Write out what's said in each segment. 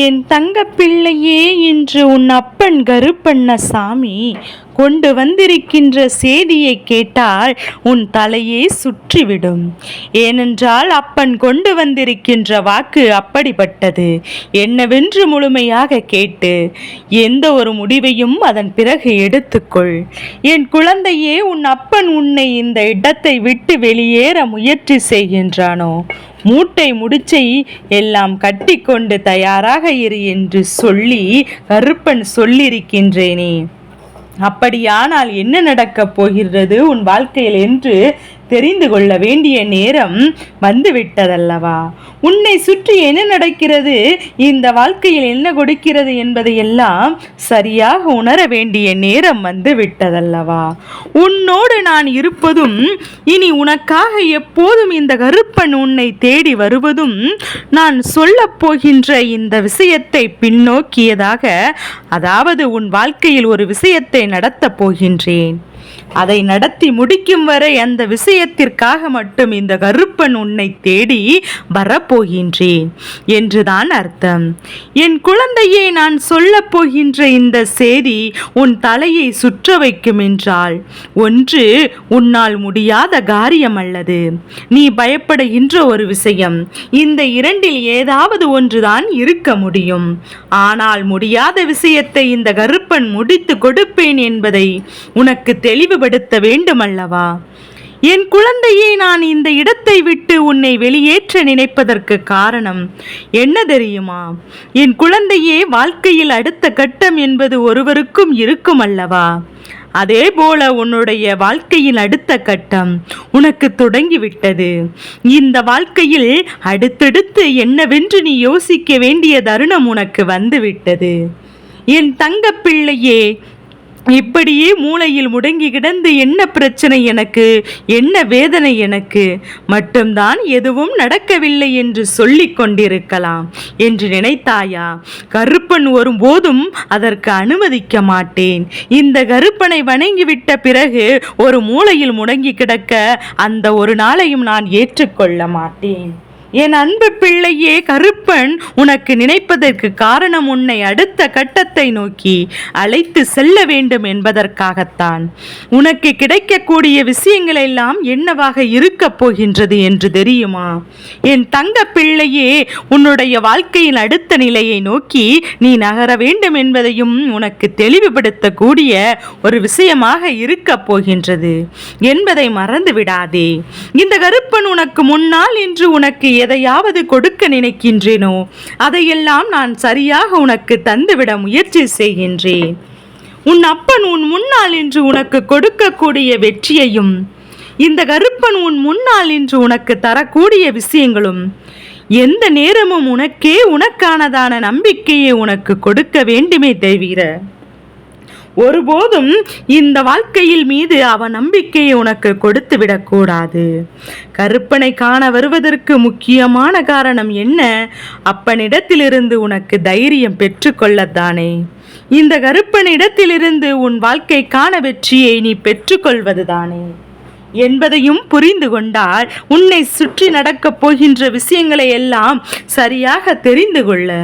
என் தங்க பிள்ளையே, இன்று உன் அப்பன் கருப்பண்ணசாமி கொண்டு வந்திருக்கின்ற செய்தியை கேட்டால் உன் தலையே சுற்றிவிடும். ஏனென்றால் அப்பன் கொண்டு வந்திருக்கின்ற வாக்கு அப்படிப்பட்டது. என்னவென்று முழுமையாக கேட்டு எந்த ஒரு முடிவையும் அதன் பிறகு எடுத்துக்கொள். என் குழந்தையே, உன் அப்பன் உன்னை இந்த இடத்தை விட்டு வெளியேற முயற்சி செய்கின்றானோ, மூட்டை முடிச்சை எல்லாம் கட்டி கொண்டு தயாராக இரு என்று சொல்லி கருப்பன் சொல்லியிருக்கின்றேனே. அப்படியானால் என்ன நடக்கப் போகிறது உன் வாழ்க்கையில் என்று தெரிந்து கொள்ள வேண்டிய நேரம் வந்துவிட்டதல்லவா? உன்னை சுற்றி என்ன நடக்கிறது, இந்த வாழ்க்கையில் என்ன கொடுக்கிறது என்பதையெல்லாம் சரியாக உணர வேண்டிய நேரம் வந்து விட்டதல்லவா? உன்னோடு நான் இருப்பதும், இனி உனக்காக எப்போதும் இந்த கருப்பன் உன்னை தேடி வருவதும், நான் சொல்லப் போகின்ற இந்த விஷயத்தை பின்னோக்கியதாக, அதாவது உன் வாழ்க்கையில் ஒரு விஷயத்தை நடத்தப் போகின்றேன். அதை நடத்தி முடிக்கும் வரை அந்த விஷயத்திற்காக மட்டும் இந்த கருப்பன் உன்னை தேடி வரப்போகின்றேன் என்றுதான் அர்த்தம். என் குழந்தையே, நான் சொல்ல போகின்ற இந்த செய்தி உன் தலையை சுற்ற வைக்கும் என்றால், ஒன்று உன்னால் முடியாத காரியம் அல்லது நீ பயப்படுகின்ற ஒரு விஷயம். இந்த இரண்டில் ஏதாவது ஒன்றுதான் இருக்க முடியும். ஆனால் முடியாத விஷயத்தை இந்த கருப்பன் முடித்து கொடுப்பேன் என்பதை உனக்கு தெளிவுபடுத்த வேண்டுமல்லவா? என் குழந்தையை, நான் இந்த இடத்தை விட்டு உன்னை வெளியேற்ற நினைப்பதற்கு காரணம் என்ன தெரியுமா? என் குழந்தையே, வாழ்க்கையில் அடுத்த கட்டம் என்பது ஒருவருக்கும் இருக்கும் அல்லவா? அதே போல உன்னுடைய வாழ்க்கையின் அடுத்த கட்டம் உனக்கு தொடங்கிவிட்டது. இந்த வாழ்க்கையில் அடுத்தடுத்து என்னவென்று நீ யோசிக்க வேண்டிய தருணம் உனக்கு வந்துவிட்டது. என் தங்க பிள்ளையே, இப்படியே மூளையில் முடங்கி கிடந்து என்ன பிரச்சனை எனக்கு, என்ன வேதனை எனக்கு, மட்டும்தான் எதுவும் நடக்கவில்லை என்று சொல்லிக் கொண்டிருக்கலாம் என்று நினைத்தாயா? கருப்பன் ஒருபோதும் அதற்கு அனுமதிக்க மாட்டேன். இந்த கருப்பனை வணங்கிவிட்ட பிறகு ஒரு மூளையில் முடங்கி கிடக்க அந்த ஒரு நாளையும் நான் ஏற்றுக்கொள்ள மாட்டேன். என் அன்பு பிள்ளையே, கருப்பன் உனக்கு நினைப்பதற்கு காரணம் உன்னை அடுத்த கட்டத்தை நோக்கி அழைத்து செல்ல வேண்டும் என்பதற்காகத்தான். உனக்கு கிடைக்கக்கூடிய விஷயங்கள் எல்லாம் என்னவாக இருக்கப் போகின்றது என்று தெரியுமா? என் தங்க பிள்ளையே, உன்னுடைய வாழ்க்கையின் அடுத்த நிலையை நோக்கி நீ நகர வேண்டும் என்பதையும் உனக்கு தெளிவுபடுத்தக்கூடிய ஒரு விஷயமாக இருக்கப் போகின்றது என்பதை மறந்து விடாதே. இந்த கருப்பன் உனக்கு முன்னால் என்று உனக்கு எதையாவது கொடுக்க நினைக்கின்றேனோ அதையெல்லாம் நான் சரியாக உனக்கு தந்துவிட முயற்சி செய்கின்றேன். உன் அப்பன் உன் முன்னால் என்று உனக்கு கொடுக்கக்கூடிய வெற்றியையும், இந்த கருப்பன் உன் முன்னால் என்று உனக்கு தரக்கூடிய விஷயங்களும் எந்த நேரமும் உனக்கானதான நம்பிக்கையை உனக்கு கொடுக்க வேண்டுமே தவிர ஒருபோதும் இந்த வாழ்க்கையில் மீது அவன் நம்பிக்கையை உனக்கு கொடுத்து விடக்கூடாது. கருப்பனை காண வருவதற்கு முக்கியமான காரணம் என்ன? அப்பனிடத்திலிருந்து உனக்கு தைரியம் பெற்றுக்கொள்ளத்தானே. இந்த கருப்பனிடத்திலிருந்து உன் வாழ்க்கைக்கான வெற்றியை நீ பெற்றுக்கொள்வதுதானே என்பதையும் புரிந்து கொண்டால், உன்னை சுற்றி நடக்கப் போகின்ற விஷயங்களை எல்லாம் சரியாக தெரிந்து கொள்ள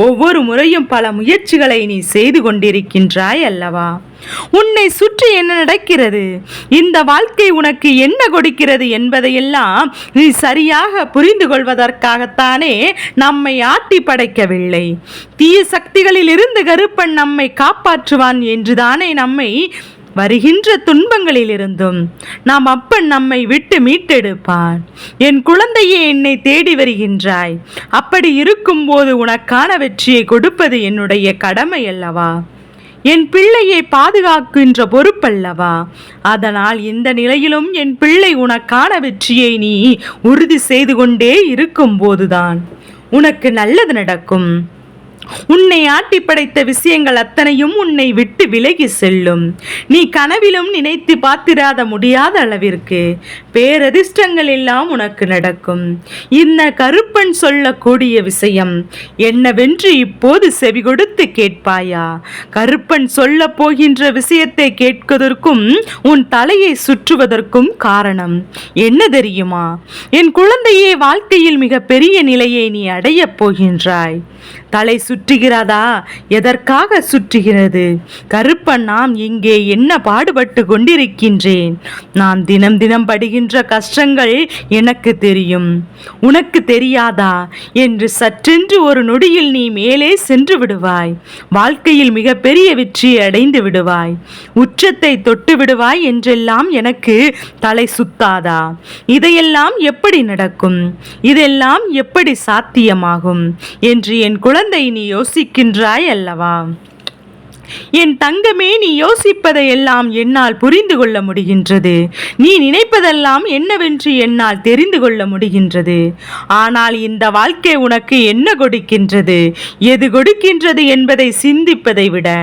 ஒவ்வொரு முறையும் பல முயற்சிகளை நீ செய்து கொண்டிருக்கின்றாய் அல்லவா? உன்னை சுற்றி என்ன நடக்கிறது, இந்த வாழ்க்கை உனக்கு என்ன கொடுக்கிறது என்பதையெல்லாம் நீ சரியாக புரிந்து கொள்வதற்காகத்தானே நம்மை ஆட்டி படைக்கவில்லை. தீய சக்திகளில் இருந்து கருப்பன் நம்மை காப்பாற்றுவான் என்றுதானே நம்மை வருகின்ற துன்பங்களிலிருந்தும் நாம் அப்பன் நம்மை விட்டு மீட்டெடுப்பான். என் குழந்தையே, என்னை தேடி வருகின்றாய். அப்படி இருக்கும்போது உனக்கான வெற்றியை கொடுப்பது என்னுடைய கடமை அல்லவா? என் பிள்ளையை பாதுகாக்கின்ற பொறுப்பல்லவா? அதனால் இந்த நிலையிலும் என் பிள்ளை உனக்கான வெற்றியை நீ உறுதி செய்து கொண்டே இருக்கும் போதுதான் உனக்கு நல்லது நடக்கும். உன்னை ஆட்டி படைத்த விஷயங்கள் அத்தனையும் உன்னை விட்டு விட்டு விலகி செல்லும். நீ கனவிலும் நினைத்து பார்த்திராத முடியாத அளவிற்கு பேரதிர்ஷ்டங்கள் எல்லாம் உனக்கு நடக்கும். இந்த கருப்பன் சொல்லக்கூடிய விஷயம் என்னவென்று இப்போது செவி கொடுத்து கேட்பாயா? கருப்பன் சொல்ல போகின்ற விஷயத்தை கேட்பதற்கும் உன் தலையை சுற்றுவதற்கும் காரணம் என்ன தெரியுமா? என் குழந்தையே, வாழ்க்கையில் மிக பெரிய நிலையை நீ அடையப் போகின்றாய். தலை சுற்றுகிறதா? எதற்காக சுற்றுகிறது? கருப்பன், நாம் இங்கே என்ன பாடுபட்டு கொண்டிருக்கின்றேன். நாம் தினம் தினம் படுகின்ற கஷ்டங்கள் எனக்கு தெரியும், உனக்கு தெரியாதா என்று சற்றென்று ஒரு நொடியில் நீ மேலே சென்று விடுவாய். வாழ்க்கையில் மிக பெரிய வெற்றியை அடைந்து விடுவாய், உச்சத்தை தொட்டு விடுவாய் என்றெல்லாம் எனக்கு தலை சுத்தாதா? இதையெல்லாம் எப்படி நடக்கும்? இதெல்லாம் எப்படி சாத்தியமாகும் என்று என் குழந்தை நீ யோசிக்கின்றாய் அல்லவா? என் தங்கமே, நீ யோசிப்பதை எல்லாம் என்னால் புரிந்து கொள்ள முடிகின்றது. நீ நினைப்பதெல்லாம் என்னவென்று என்னால் தெரிந்து கொள்ள முடிகின்றது. ஆனால் இந்த வாழ்க்கை உனக்கு என்ன கொடுக்கின்றது, எது கொடுக்கின்றது என்பதை சிந்திப்பதை விட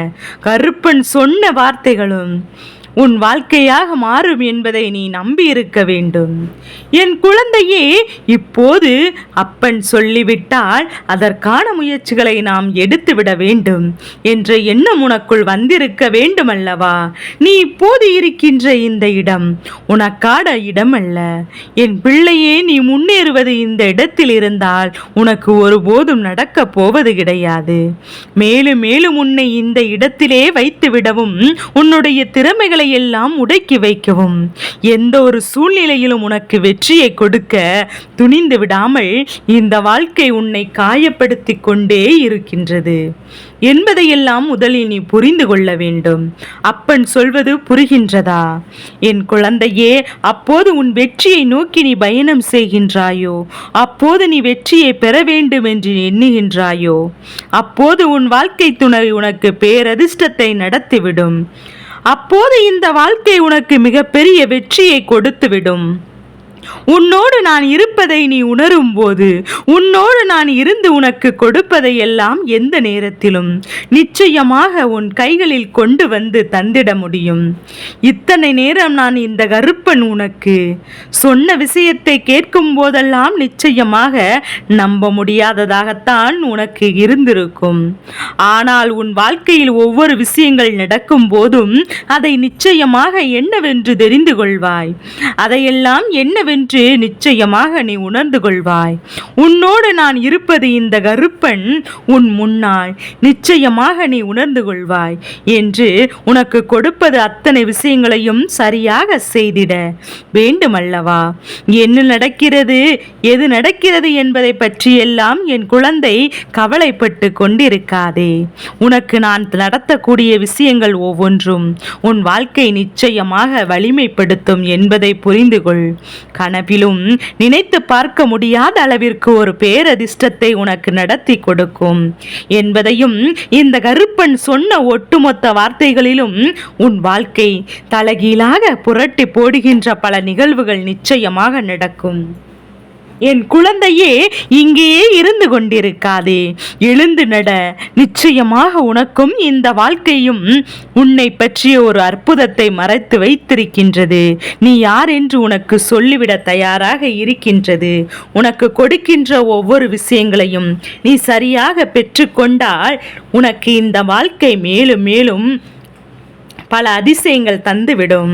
கருப்பன் சொன்ன வார்த்தைகளும் உன் வாழ்க்கையாக மாறும் என்பதை நீ நம்பி இருக்க வேண்டும். என் குழந்தையே, இப்போது அப்பன் சொல்லிவிட்டால் அதற்கான முயற்சிகளை நாம் எடுத்துவிட வேண்டும் என்ற எண்ணம் உனக்குள் வந்திருக்க வேண்டும் அல்லவா? நீ இப்போது இருக்கின்ற இந்த இடம் உனக்கான இடம் அல்ல. என் பிள்ளையே, நீ முன்னேறுவது இந்த இடத்தில் இருந்தால் உனக்கு ஒருபோதும் நடக்கப் போவது கிடையாது. மேலும் மேலும் உன்னை இந்த இடத்திலே வைத்து விடவும், உன்னுடைய திறமைகளை எல்லாம் உடைக்கி வைக்கவும், எந்த ஒரு சூழ்நிலையிலும் உனக்கு வெற்றியை கொடுக்க துணிந்து விடாமல் இந்த வாழ்க்கை உன்னை காயப்படுத்தி கொண்டே இருக்கின்றது என்பதையெல்லாம் முதலில் நீ புரிந்து கொள்ள வேண்டும். அப்பன் சொல்வது புரிகின்றதா? என் குழந்தையே, அப்போது உன் வெற்றியை நோக்கி நீ பயணம் செய்கின்றாயோ, அப்போது நீ வெற்றியை பெற வேண்டும் என்று எண்ணுகின்றாயோ, அப்போது உன் வாழ்க்கை துணை உனக்கு பேரதிர்ஷ்டத்தை நடத்திவிடும். அப்போது இந்த வாழ்க்கை உனக்கு மிகப்பெரிய வெற்றியை கொடுத்துவிடும். உன்னோடு நான் இருப்பதை நீ உணரும் போது, உன்னோடு நான் இருந்து உனக்கு கொடுப்பதை எல்லாம் எந்த நேரத்திலும் நிச்சயமாக உன் கைகளில் கொண்டு வந்து தந்திட முடியும். இத்தனை நேரம் நான் இந்த கருப்பன் உனக்கு சொன்ன விஷயத்தை கேட்கும் போதெல்லாம் நிச்சயமாக நம்ப முடியாததாகத்தான் உனக்கு இருந்திருக்கும். ஆனால் உன் வாழ்க்கையில் ஒவ்வொரு விஷயங்கள் நடக்கும் போதும் அதை நிச்சயமாக என்னவென்று தெரிந்து கொள்வாய். அதையெல்லாம் என்னவென்று நிச்சயமாக நீ உணர்ந்து கொள்வாய். உன்னோடு நான் இருப்பது இந்த கருப்பன் உன் முன்னால் நிச்சயமாக நீ உணர்ந்து கொள்வாய் என்று உனக்கு கொடுப்பது அத்தனை விஷயங்களையும் சரியாக செய்திட வேண்டுமல்லவா? என்ன நடக்கிறது, எது நடக்கிறது என்பதை பற்றியெல்லாம் என் குழந்தை கவலைப்பட்டு கொண்டிருக்காதே. உனக்கு நான் நடத்தக்கூடிய விஷயங்கள் ஒவ்வொன்றும் உன் வாழ்க்கை நிச்சயமாக வலிமைப்படுத்தும் என்பதை புரிந்து கொள். கனவிலும் நினைத்து பார்க்க முடியாத அளவிற்கு ஒரு பேரதிர்ஷ்டத்தை உனக்கு நடத்தி கொடுக்கும் என்பதையும் இந்த கருப்பன் சொன்ன ஒட்டுமொத்த வார்த்தைகளிலும் உன் வாழ்க்கை தலைகீழாக புரட்டி போடுகின்ற பல நிகழ்வுகள் நிச்சயமாக நடக்கும். என் குழந்தையே, இங்கேயே இருந்து கொண்டிருக்காதே, எழுந்து நட. நிச்சயமாக உனக்கும் இந்த வாழ்க்கையும் உன்னை பற்றிய ஒரு அற்புதத்தை மறைத்து வைத்திருக்கின்றது. நீ யார் என்று உனக்கு சொல்லிவிட தயாராக இருக்கின்றது. உனக்கு கொடுக்கின்ற ஒவ்வொரு விஷயங்களையும் நீ சரியாக பெற்றுக்கொண்டால் உனக்கு இந்த வாழ்க்கை மேலும் மேலும் பல அதிசயங்கள் தந்துவிடும்.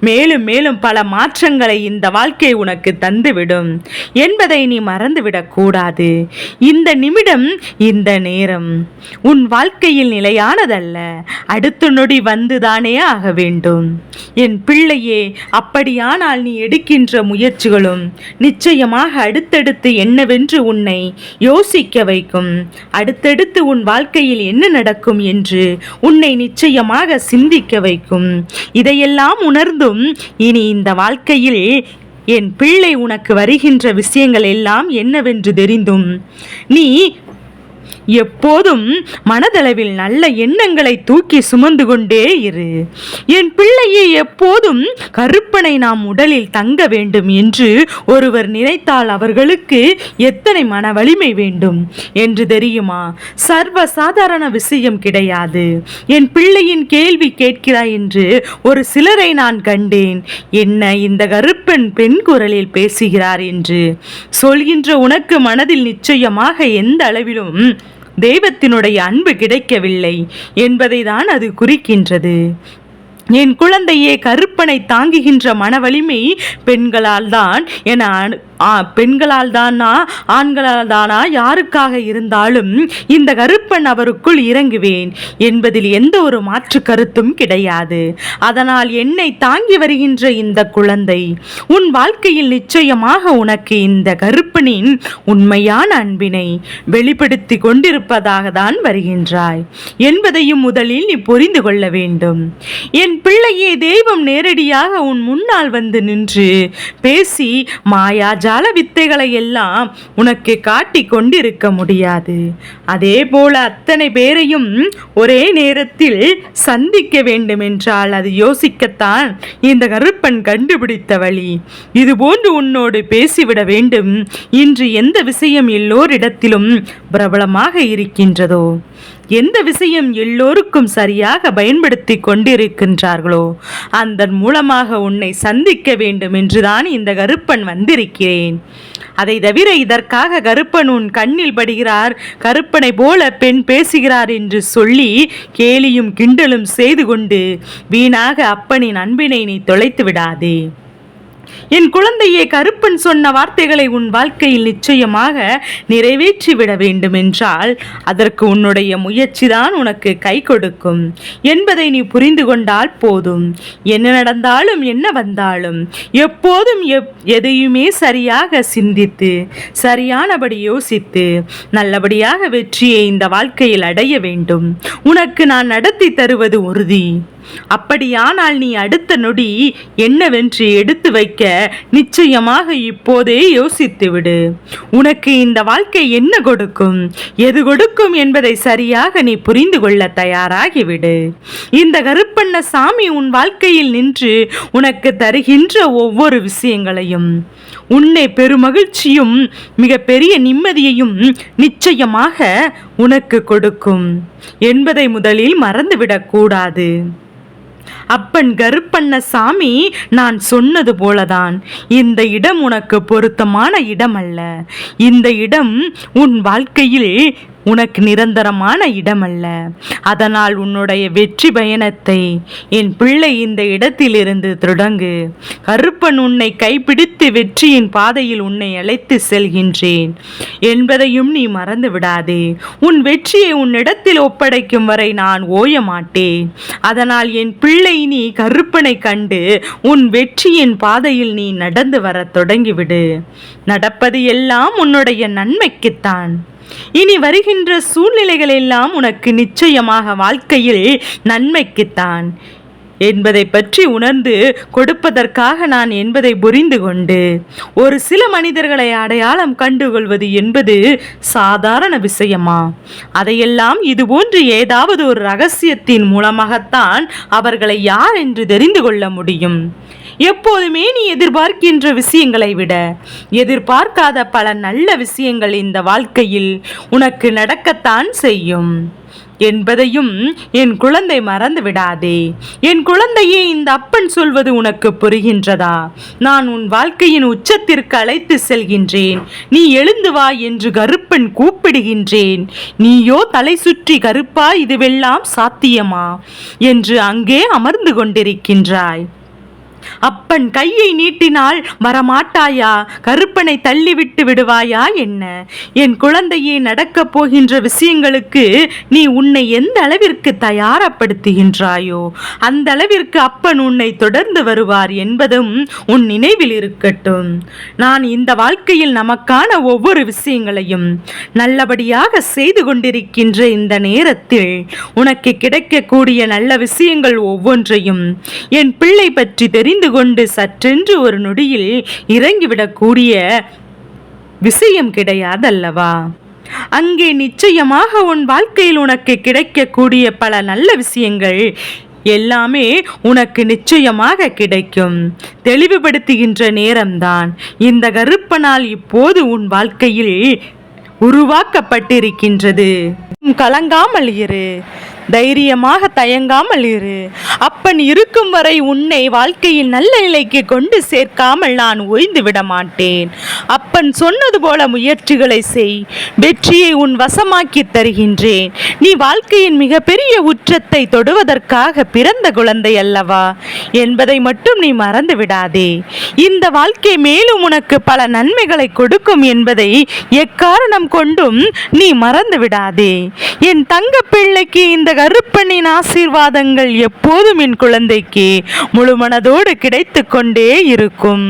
மேலும் மேலும் பல மாற்றங்களை இந்த வாழ்க்கை உனக்கு தந்துவிடும் என்பதை நீ மறந்துவிடக் கூடாது. இந்த நிமிடம், இந்த நேரம் உன் வாழ்க்கையில் நிலையானதல்ல. அடுத்த நொடி வந்துதானே ஆக வேண்டும். என் பிள்ளையே, அப்படியானால் நீ எடுக்கின்ற முயற்சிகளும் நிச்சயமாக அடுத்தடுத்து என்னவென்று உன்னை யோசிக்க வைக்கும். அடுத்தடுத்து உன் வாழ்க்கையில் என்ன நடக்கும் என்று உன்னை நிச்சயமாக சிந்திக்க வைக்கும். இதையெல்லாம் உணர்ந்தும் இனி இந்த வாழ்க்கையில் என் பிள்ளை உனக்கு வருகின்ற விஷயங்கள் எல்லாம் என்னவென்று தெரிந்தும் நீ எப்போதும் மனதளவில் நல்ல எண்ணங்களை தூக்கி சுமந்து கொண்டே இரு. என் பிள்ளையே, எப்போதும் கருப்பனை நாம் உடலில் தங்க வேண்டும் என்று ஒருவர் நினைத்தால் அவர்களுக்கு எத்தனை மன வலிமை வேண்டும் என்று தெரியுமா? சர்வ சாதாரண விஷயம் கிடையாது. என் பிள்ளையின் கேள்வி கேட்கிறாய் என்று ஒரு சிலரை நான் கண்டேன். என்ன இந்த கருப்பன் பெண் குரலில் பேசுகிறார் என்று சொல்கின்ற உனக்கு மனதில் நிச்சயமாக எந்த அளவிலும் தெய்வத்தினுடைய அன்பு கிடைக்கவில்லை என்பதை தான் அது குறிக்கின்றது. என் குழந்தையே, கருப்பனை தாங்குகின்ற மன வலிமை பெண்களால் தான் என பெண்களால் தானா ஆண்களால் தானா யாருக்காக இருந்தாலும் இந்த கருப்பன் அவருக்குள் இறங்குவேன் என்பதில் எந்த ஒரு மாற்று கருத்தும் கிடையாது. அதனால் என்னை தாங்கி வருகின்ற இந்த குழந்தை உன் வாழ்க்கையில் நிச்சயமாக உனக்கு இந்த கருப்பனின் உண்மையான அன்பினை வெளிப்படுத்தி கொண்டிருப்பதாக தான் வருகின்றாய் என்பதையும் முதலில் நீ புரிந்து கொள்ள வேண்டும். என் பிள்ளையே, தெய்வம் நேரடியாக உன் முன்னால் வந்து நின்று பேசி மாயா ஜால வித்தைகளை எல்லாம் உனக்கு காட்டி கொண்டிருக்க முடியாது. அதே போல அத்தனை பேரையும் ஒரே நேரத்தில் சந்திக்க வேண்டும் என்றால் அது யோசிக்கத்தான் இந்த கருப்பன் கண்டுபிடித்த வழி. இதுபோன்று உன்னோடு பேசிவிட வேண்டும். இன்று எந்த விஷயம் எல்லோரிடத்திலும் பிரபலமாக இருக்கின்றதோ, எந்த விஷயம் எல்லோருக்கும் சரியாக பயன்படுத்தி கொண்டிருக்கின்றார்களோ அதன் மூலமாக உன்னை சந்திக்க வேண்டும் என்றுதான் இந்த கருப்பன் வந்திருக்கிறேன். அதை தவிர இதற்காக கருப்பன் உன் கண்ணில் படுகிறார், கருப்பனை போல பெண் பேசுகிறார் என்று சொல்லி கேலியும் கிண்டலும் செய்து கொண்டு வீணாக அப்பனின் அன்பினை நீ தொலைத்து விடாதே. என் குழந்தையே, கருப்பன் சொன்ன வார்த்தைகளை உன் வாழ்க்கையில் நிச்சயமாக நிறைவேற்றிவிட வேண்டும் என்றால் அதற்கு உன்னுடைய முயற்சிதான் உனக்கு கை கொடுக்கும் என்பதை நீ புரிந்து கொண்டால் போதும். என்ன நடந்தாலும் என்ன வந்தாலும் எப்போதும் எதையுமே சரியாக சிந்தித்து சரியானபடி யோசித்து நல்லபடியாக வெற்றியை இந்த வாழ்க்கையில் அடைய வேண்டும். உனக்கு நான் நடத்தி தருவது உறுதி. அப்படியானால் நீ அடுத்த நொடி என்னவென்று எடுத்து வைக்க நிச்சயமாக இப்போதே யோசித்துவிடு. உனக்கு இந்த வாழ்க்கை என்ன கொடுக்கும், எது கொடுக்கும் என்பதை சரியாக நீ புரிந்து கொள்ள தயாராகிவிடு. இந்த கருப்பண்ண சாமி உன் வாழ்க்கையில் நின்று உனக்கு தருகின்ற ஒவ்வொரு விஷயங்களையும் உன்னை பெருமகிழ்ச்சியும் மிக பெரிய நிம்மதியையும் நிச்சயமாக உனக்கு கொடுக்கும் என்பதை முதலில் மறந்துவிடக் கூடாது. அப்பன் கருப்பண்ண சாமி நான் சொன்னது போலதான், இந்த இடம் உனக்கு பொருத்தமான இடம் அல்ல. இந்த இடம் உன் வாழ்க்கையில் உனக்கு நிரந்தரமான இடமல்ல. அதனால் உன்னுடைய வெற்றி பயணத்தை என் பிள்ளை இந்த இடத்திலிருந்து தொடங்கு. கருப்பன் உன்னை கைப்பிடித்து வெற்றியின் பாதையில் உன்னை அழைத்து செல்கின்றேன் என்பதையும் நீ மறந்து விடாதே. உன் வெற்றியை உன்னிடத்தில் ஒப்படைக்கும் வரை நான் ஓய மாட்டேன். அதனால் என் பிள்ளை, நீ கருப்பனை கண்டு உன் வெற்றியின் பாதையில் நீ நடந்து வர தொடங்கிவிடு. நடப்பது எல்லாம் உன்னுடைய நன்மைக்குத்தான். இனி வருகின்ற சூழ்நிலைகள் எல்லாம் உனக்கு நிச்சயமாக வாழ்க்கையில் நன்மைக்குத்தான் என்பதை பற்றி உணர்ந்து கொடுப்பதற்காக நான் என்பதை புரிந்து கொண்டு ஒரு சில மனிதர்களை அடையாளம் கண்டுகொள்வது என்பது சாதாரண விஷயமா? அதையெல்லாம் இதுபோன்று ஏதாவது ஒரு ரகசியத்தின் மூலமாகத்தான் அவர்களை யார் என்று தெரிந்து கொள்ள முடியும். எப்போதுமே நீ எதிர்பார்க்கின்ற விஷயங்களை விட எதிர்பார்க்காத பல நல்ல விஷயங்கள் இந்த வாழ்க்கையில் உனக்கு நடக்கத்தான் செய்யும் என்பதையும் என் குழந்தை மறந்து விடாதே. என் குழந்தையே, இந்த அப்பன் சொல்வது உனக்கு புரிகின்றதா? நான் உன் வாழ்க்கையின் உச்சத்திற்கு அழைத்து செல்கின்றேன். நீ எழுந்து வா என்று கருப்பன் கூப்பிடுகின்றேன். நீயோ தலை சுற்றி கருப்பா, இதுவெல்லாம் சாத்தியமா என்று அங்கே அமர்ந்து கொண்டிருக்கின்றாய். அப்பன் கையை நீட்டினால் வரமாட்டாயா? கருப்பனை தள்ளிவிட்டு விடுவாயா என்ன? என் குழந்தையே, நடக்கப் போகின்ற விஷயங்களுக்கு நீ உன்னை எந்த அளவிற்கு தயாரப்படுத்துகின்றாயோ அந்த அளவிற்கு அப்பன் உன்னை தொடர்ந்து வருவார் என்பதும் உன் நினைவில் இருக்கட்டும். நான் இந்த வாழ்க்கையில் நமக்கான ஒவ்வொரு விஷயங்களையும் நல்லபடியாக செய்து கொண்டிருக்கின்ற இந்த நேரத்தில் உனக்கு கிடைக்கக்கூடிய நல்ல விஷயங்கள் ஒவ்வொன்றையும் என் பிள்ளை பற்றி தெரிந்து கொண்டு சற்றென்று ஒரு நொடியில் இறங்கிவிடக்கூடிய விஷயம் கிடையாதல்லவா? அங்கே நிச்சயமாக உன் வாழ்க்கையில் உனக்கு கிடைக்கக்கூடிய பல நல்ல விஷயங்கள் எல்லாமே உனக்கு நிச்சயமாக கிடைக்கும். தெளிவுபடுத்துகின்ற நேரம்தான் இந்த கருப்பனால் இப்போது உன் வாழ்க்கையில் உருவாக்கப்பட்டிருக்கின்றது. கலங்காமல் இரு, தைரியமாக தயங்காமல் இரு. அப்பன் இருக்கும் வரை உன்னை வாழ்க்கையில் நல்ல நிலைக்கு கொண்டு சேர்க்காமல் நான் ஓய்ந்து விட மாட்டேன். அப்பன் சொன்னது போல முயற்சிகளை செய், வெற்றியை உன் வசமாக்கி தருகின்றேன். நீ வாழ்க்கையின் மிகப்பெரிய உச்சத்தை தொடுவதற்காக பிறந்த குழந்தை அல்லவா என்பதை மட்டும் நீ மறந்து விடாதே. இந்த வாழ்க்கை மேலும் உனக்கு பல நன்மைகளை கொடுக்கும் என்பதை எக்காரணம் கொண்டும் நீ மறந்து விடாதே. என் தங்க பிள்ளைக்கு இந்த கருப்பனின் ஆசீர்வாதங்கள் எப்போதும் என் குழந்தைக்கு முழு மனதோடு கிடைத்து கொண்டே இருக்கும்.